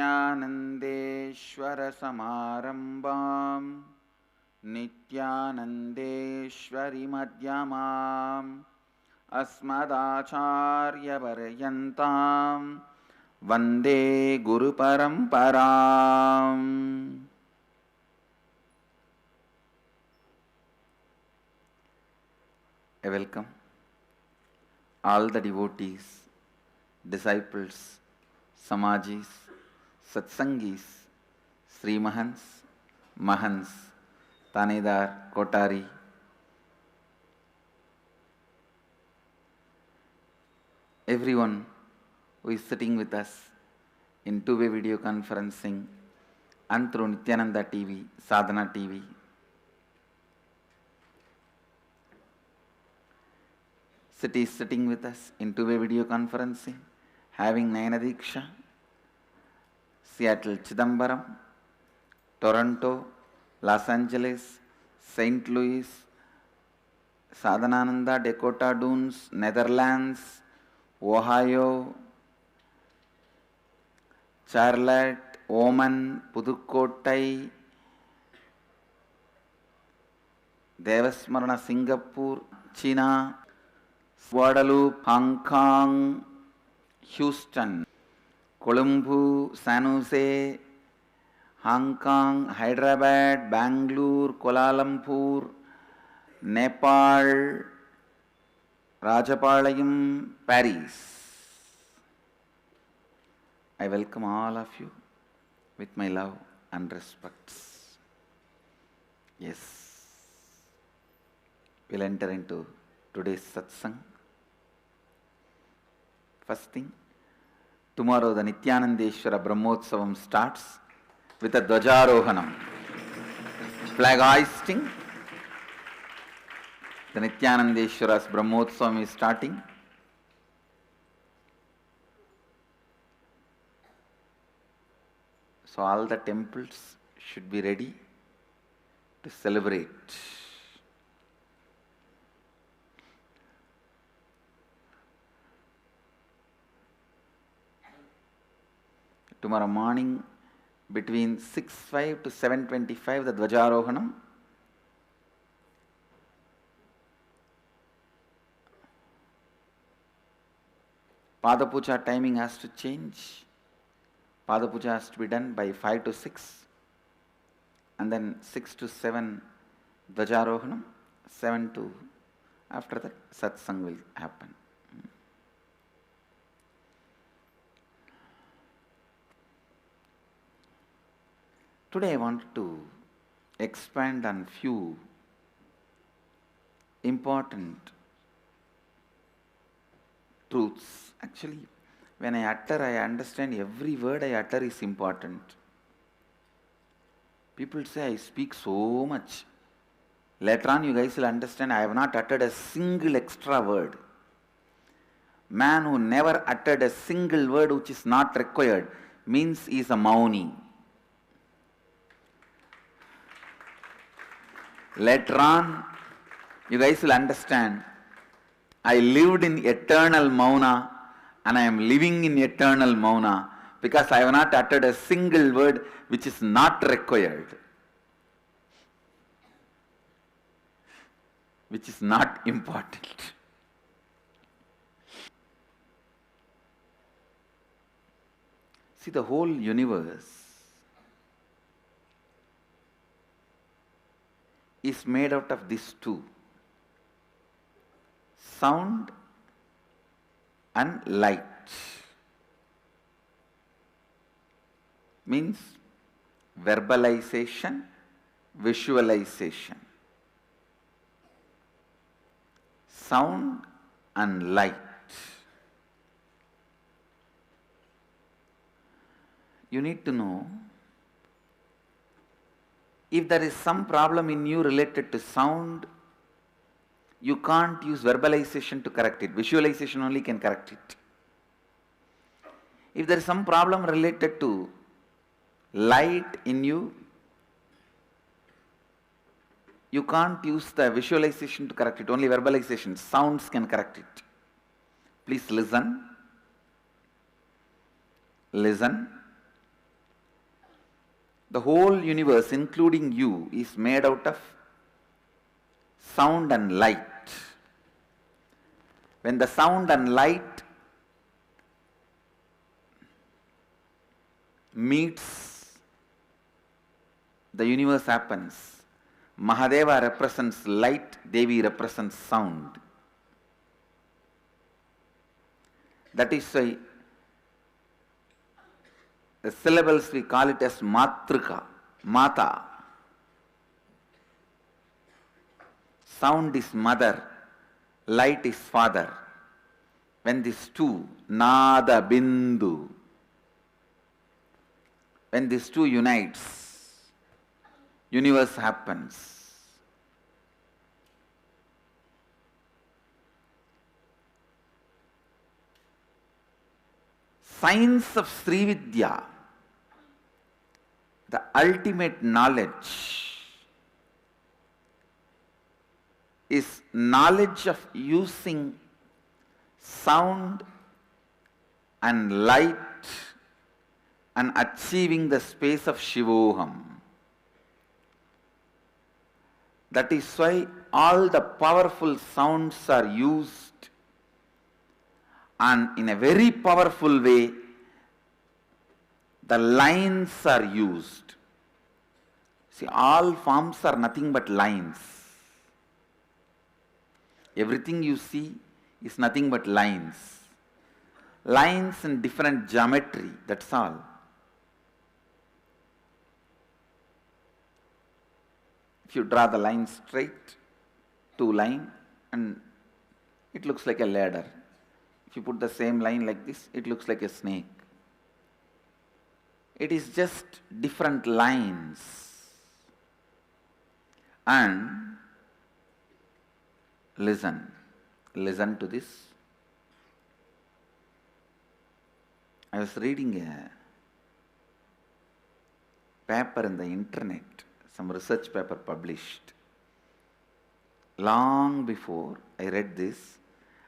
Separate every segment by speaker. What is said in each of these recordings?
Speaker 1: विज्ञानन्देश्वरसमारम्भां नित्यानन्देश्वरिमध्यमाम् अस्मदाचार्यपर्यन्तां वन्दे गुरुपरम्पराम्. I welcome all the devotees, disciples, Samajis, Satsangis, Sri Mahans, Mahans, Tanedar, Kotari, everyone who is sitting with us in two-way video conferencing and through Nityananda TV, Sadhana TV. City is sitting with us in two-way video conferencing, having Nayana Diksha, Seattle Chidambaram, Toronto, Los Angeles, St. Louis, Sadhanananda, Dakota Dunes, Netherlands, Ohio, Charlotte, Oman, Pudukottai, Devasmarana, Singapore, China, Guadeloupe, Hong Kong, Houston, Colombo, San Jose, Hong Kong, Hyderabad, Bangalore, Kuala Lumpur, Nepal, Rajapalayam, Paris. I welcome all of you with my love and respects. Yes, we'll enter into today's satsang. First thing, tomorrow the Nityanandeshwara Brahmotsavam starts with a Dvajarohanam, flag hoisting. The Nityanandeshwara's Brahmotsavam is starting. So all the temples should be ready to celebrate. Tomorrow morning between 6:05 to 7:25 the Dvajarohanam. Padapuja timing has to change. Padapuja has to be done by 5 to 6 and then 6 to 7 Dvajarohanam, 7 to after that satsang will happen. Today I want to expand on few important truths. Actually, when I utter, I understand every word I utter is important. People say I speak so much. Later on you guys will understand I have not uttered a single extra word. Man who never uttered a single word which is not required means he is a Mauni. Later on, you guys will understand, I lived in eternal Mauna and I am living in eternal Mauna because I have not uttered a single word which is not required, which is not important. See, the whole universe is made out of these two, sound and light. Means verbalization, visualization. Sound and light. You need to know, if there is some problem in you related to sound, you can't use verbalization to correct it. Visualization only can correct it. If there is some problem related to light in you, you can't use the visualization to correct it. Only verbalization, sounds can correct it. Please listen. Listen. The whole universe, including you, is made out of sound and light. When the sound and light meets, the universe happens. Mahadeva represents light, Devi represents sound. That is why the syllables we call it as Matrika, Mata. Sound is mother, light is father. When these two, Nada Bindu, when these two unites, universe happens. Science of Srividya, the ultimate knowledge, is knowledge of using sound and light and achieving the space of Shivoham. That is why all the powerful sounds are used, and in a very powerful way the lines are used. See, all forms are nothing but lines. Everything you see is nothing but lines. Lines in different geometry, that's all. If you draw the line straight, two line, and it looks like a ladder. If you put the same line like this, it looks like a snake. It is just different lines. And listen to this. I was reading a paper in the internet, some research paper published. Long before I read this,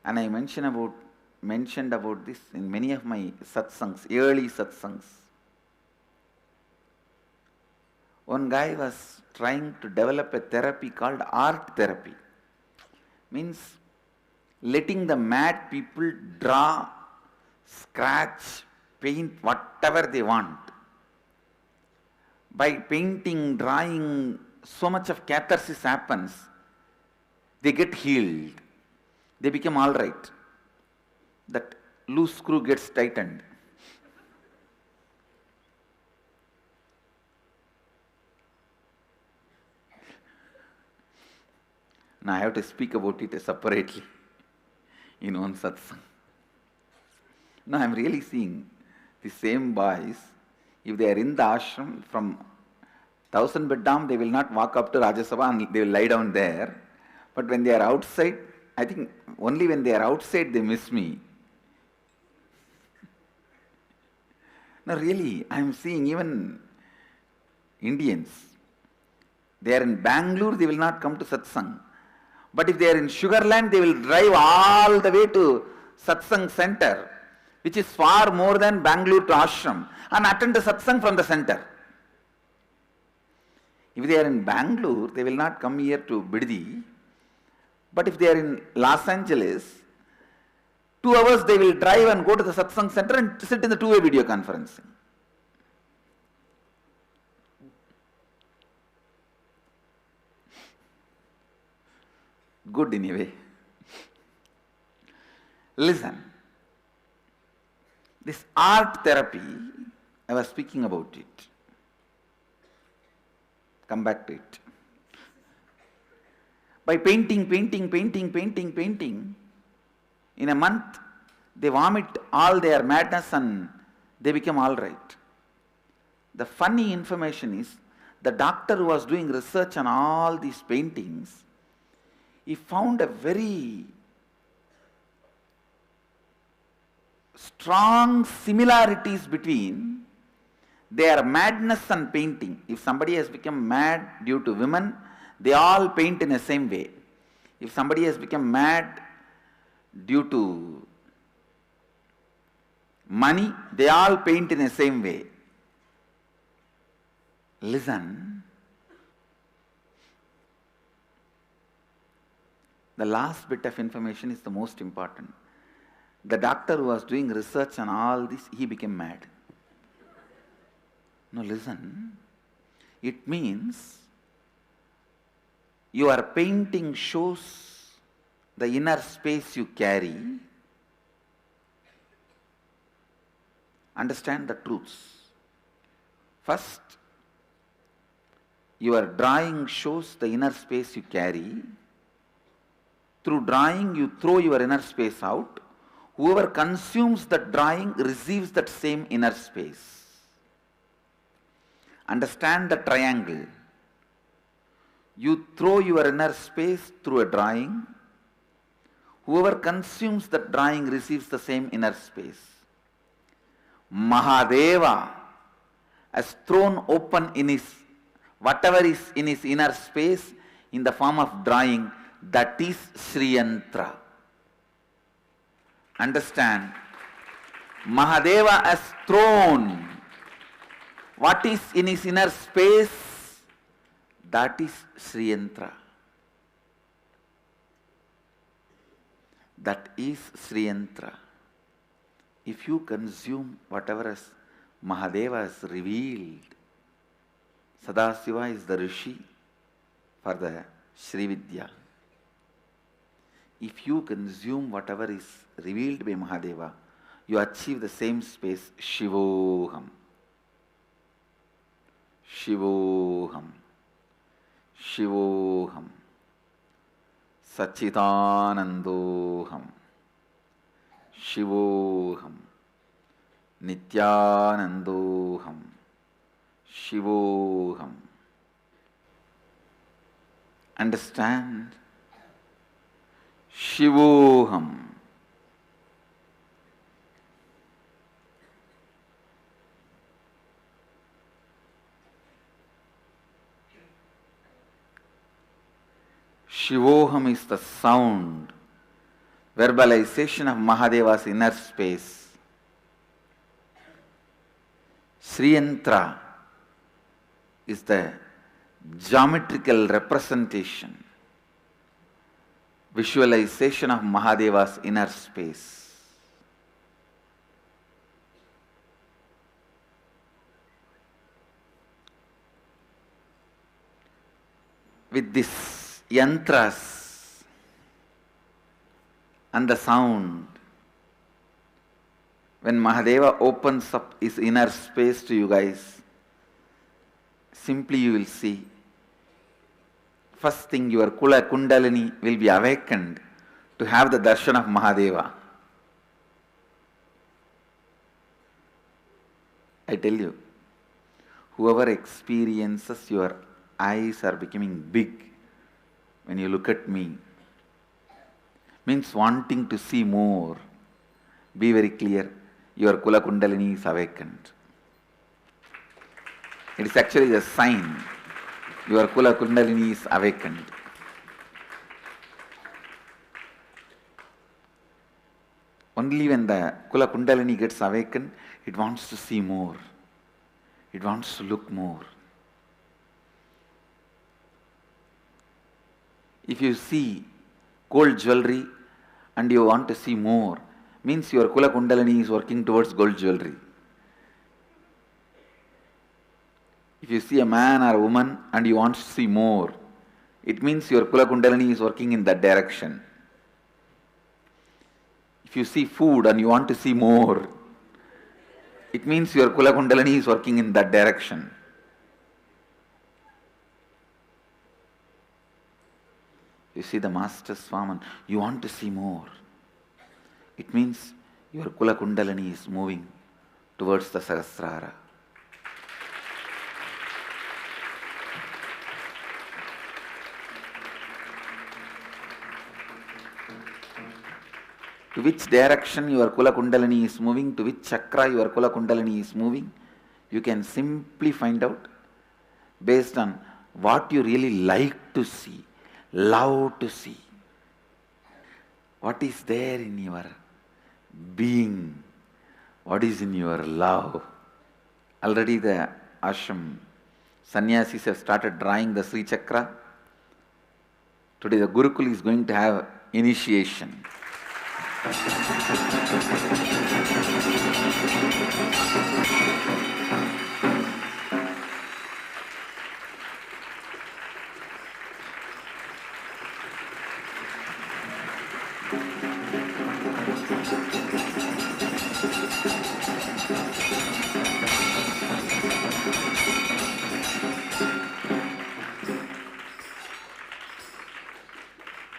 Speaker 1: and I mentioned about this in many of my satsangs, early satsangs. One guy was trying to develop a therapy called art therapy. Means letting the mad people draw, scratch, paint whatever they want. By painting, drawing, so much of catharsis happens. They get healed. They become all right. That loose screw gets tightened. Now I have to speak about it separately in one satsang. Now I am really seeing the same boys, if they are in the ashram from 1000 Beddam, they will not walk up to Rajya Sabha and they will lie down there. But when they are outside, I think only when they are outside they miss me. Now really, I am seeing even Indians, they are in Bangalore, they will not come to satsang. But if they are in Sugarland, they will drive all the way to satsang center, which is far more than Bangalore to ashram, and attend the satsang from the center. If they are in Bangalore, they will not come here to Biddi. But if they are in Los Angeles, 2 hours they will drive and go to the satsang center and sit in the two-way video conferencing. Good in a way. Listen, this art therapy, I was speaking about it. Come back to it. By painting, in a month, they vomit all their madness and they become all right. The funny information is, the doctor who was doing research on all these paintings, he found a very strong similarities between their madness and painting. If somebody has become mad due to women, they all paint in the same way. If somebody has become mad due to money, they all paint in the same way. Listen. The last bit of information is the most important. The doctor who was doing research on all this, he became mad. No, listen. It means your painting shows the inner space you carry. Understand the truths. First, your drawing shows the inner space you carry. Through drawing, you throw your inner space out. Whoever consumes that drawing receives that same inner space. Understand the triangle. You throw your inner space through a drawing. Whoever consumes that drawing receives the same inner space. Mahadeva has thrown open in his, whatever is in his inner space in the form of drawing, that is Sri Yantra. Understand? Mahadeva has thrown what is in his inner space, that is Sri Yantra. That is Sri Yantra. If you consume whatever as Mahadeva has revealed, Sadasiva is the Rishi for the Sri Vidya. If you consume whatever is revealed by Mahadeva, you achieve the same space, Shivoham. Shivoham. Shivoham. Sachitanandoham. Shivoham. Nityanandoham. Shivoham. Understand? Shivoham. Shivoham is the sound, verbalization of Mahadeva's inner space. Sri Yantra is the geometrical representation, visualization of Mahadeva's inner space. With this yantras and the sound, when Mahadeva opens up his inner space to you guys, simply you will see, first thing your Kula Kundalini will be awakened to have the darshan of Mahadeva. I tell you, whoever experiences your eyes are becoming big when you look at me, means wanting to see more. Be very clear, your Kula Kundalini is awakened. It is actually a sign your Kula Kundalini is awakened. Only when the Kula Kundalini gets awakened, it wants to see more. It wants to look more. If you see gold jewelry and you want to see more, means your Kula Kundalini is working towards gold jewelry. If you see a man or a woman and you want to see more, it means your Kula Kundalini is working in that direction. If you see food and you want to see more, it means your Kula Kundalini is working in that direction. You see the Master Swaman, you want to see more. It means your Kula Kundalini is moving towards the Sahasrara. To which direction your Kula Kundalini is moving, to which chakra your Kula Kundalini is moving, you can simply find out based on what you really like to see, love to see. What is there in your being? What is in your love? Already the ashram Sannyasis have started drawing the Sri Chakra. Today the Gurukul is going to have initiation.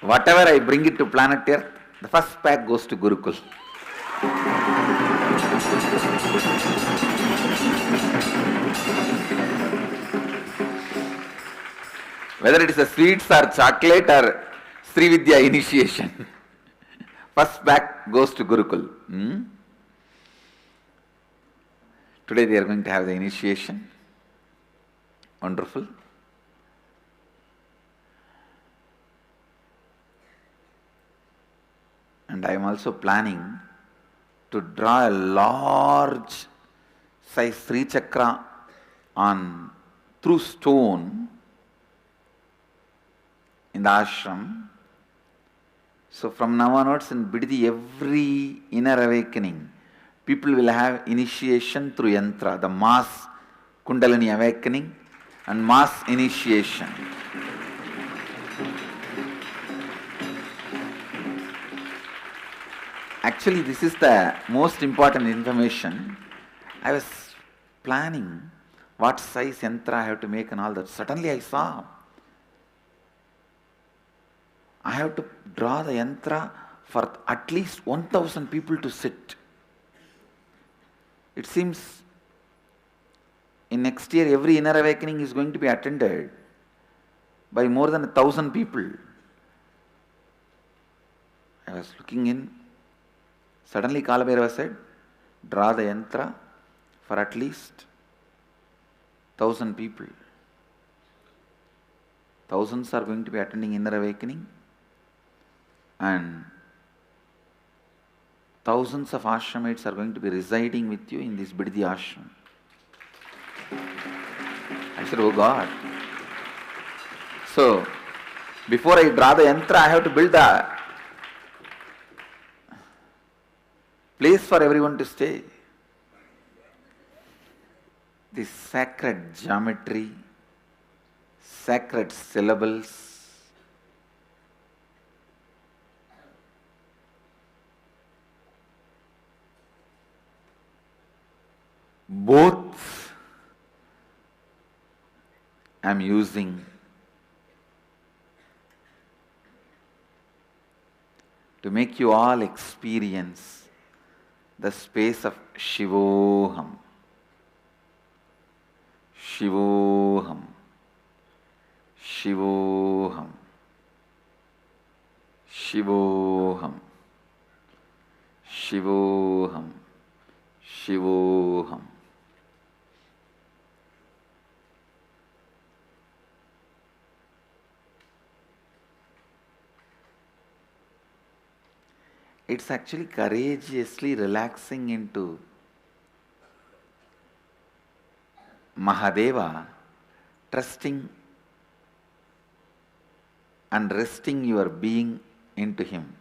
Speaker 1: Whatever I bring it to planet Earth, the first pack goes to Gurukul. Whether it is a sweets or chocolate or Sri Vidya initiation, first pack goes to Gurukul. Today they are going to have the initiation. Wonderful. And I am also planning to draw a large size Sri Chakra through stone in the ashram. So from now onwards in Bidadi, every inner awakening, people will have initiation through yantra, the mass Kundalini awakening and mass initiation. Actually, this is the most important information. I was planning what size yantra I have to make and all that. Suddenly I saw I have to draw the yantra for at least 1,000 people to sit. It seems in next year every inner awakening is going to be attended by more than 1,000 people. I was looking in. Suddenly Kalabhairava said, draw the yantra for at least 1,000 people. Thousands are going to be attending inner awakening and thousands of ashramites are going to be residing with you in this Bidadi ashram. I said, oh God. So, before I draw the yantra, I have to build the place for everyone to stay. This sacred geometry, sacred syllables, both I am using to make you all experience the space of Shivoham. Shivoham. Shivoham. Shivoham. Shivoham. Shivoham. It's actually courageously relaxing into Mahadeva, trusting and resting your being into him.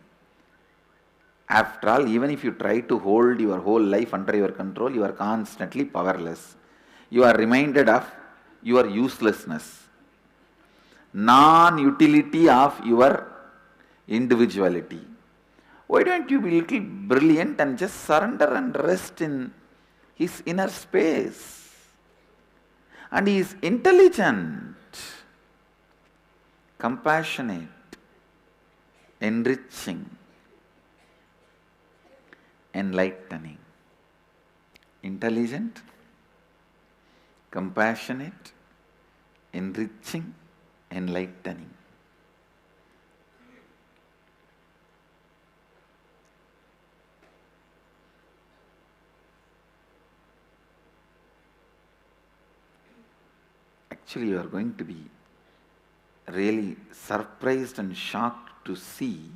Speaker 1: After all, even if you try to hold your whole life under your control, you are constantly powerless. You are reminded of your uselessness, non-utility of your individuality. Why don't you be a little brilliant and just surrender and rest in his inner space? And he is intelligent, compassionate, enriching, enlightening. Intelligent, compassionate, enriching, enlightening. Actually, you are going to be really surprised and shocked to see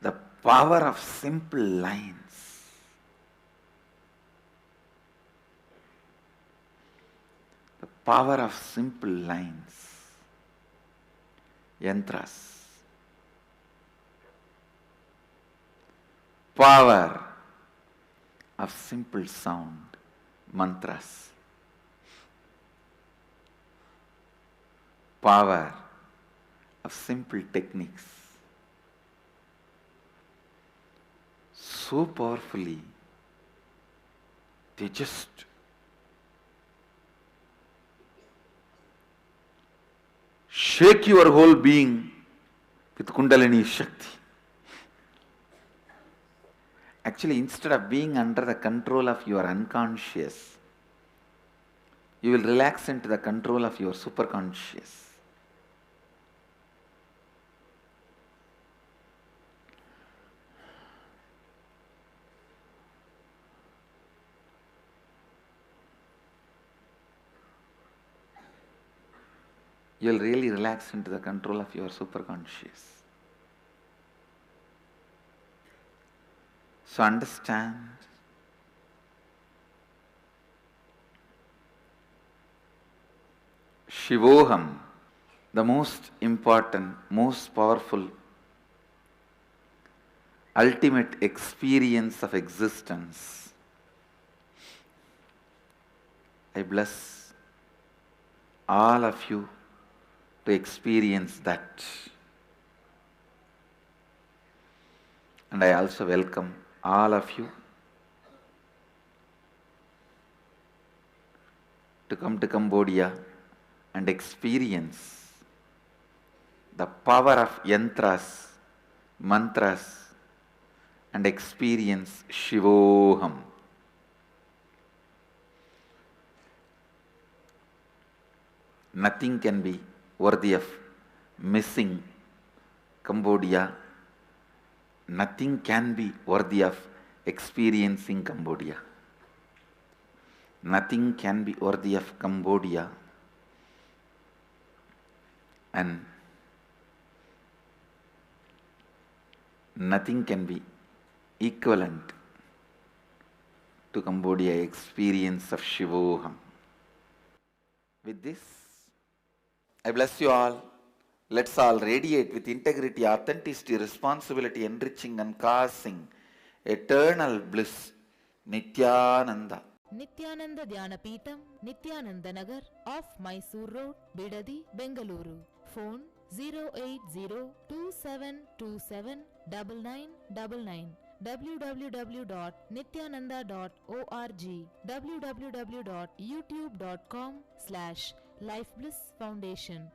Speaker 1: the power of simple lines. The power of simple lines, yantras. Power of simple sound, mantras. Power of simple techniques. So powerfully, they just shake your whole being with Kundalini Shakti. Actually, instead of being under the control of your unconscious, you will relax into the control of your superconscious. You will really relax into the control of your superconscious. So understand, Shivoham, the most important, most powerful, ultimate experience of existence. I bless all of you to experience that. And I also welcome all of you to come to Cambodia and experience the power of yantras, mantras, and experience Shivoham. Nothing can be worthy of missing Cambodia. Nothing can be worthy of experiencing Cambodia. Nothing can be worthy of Cambodia. And nothing can be equivalent to Cambodia experience of Shivoham. With this, I bless you all. Let's all radiate with integrity, authenticity, responsibility, enriching and causing eternal bliss. Nityananda.
Speaker 2: Nityananda Dhyanapitham, Nityananda Nagar, off Mysore Road, Bidadi, Bengaluru. Phone 08027279999. www.nityananda.org. www.youtube.com/Life Bliss Foundation.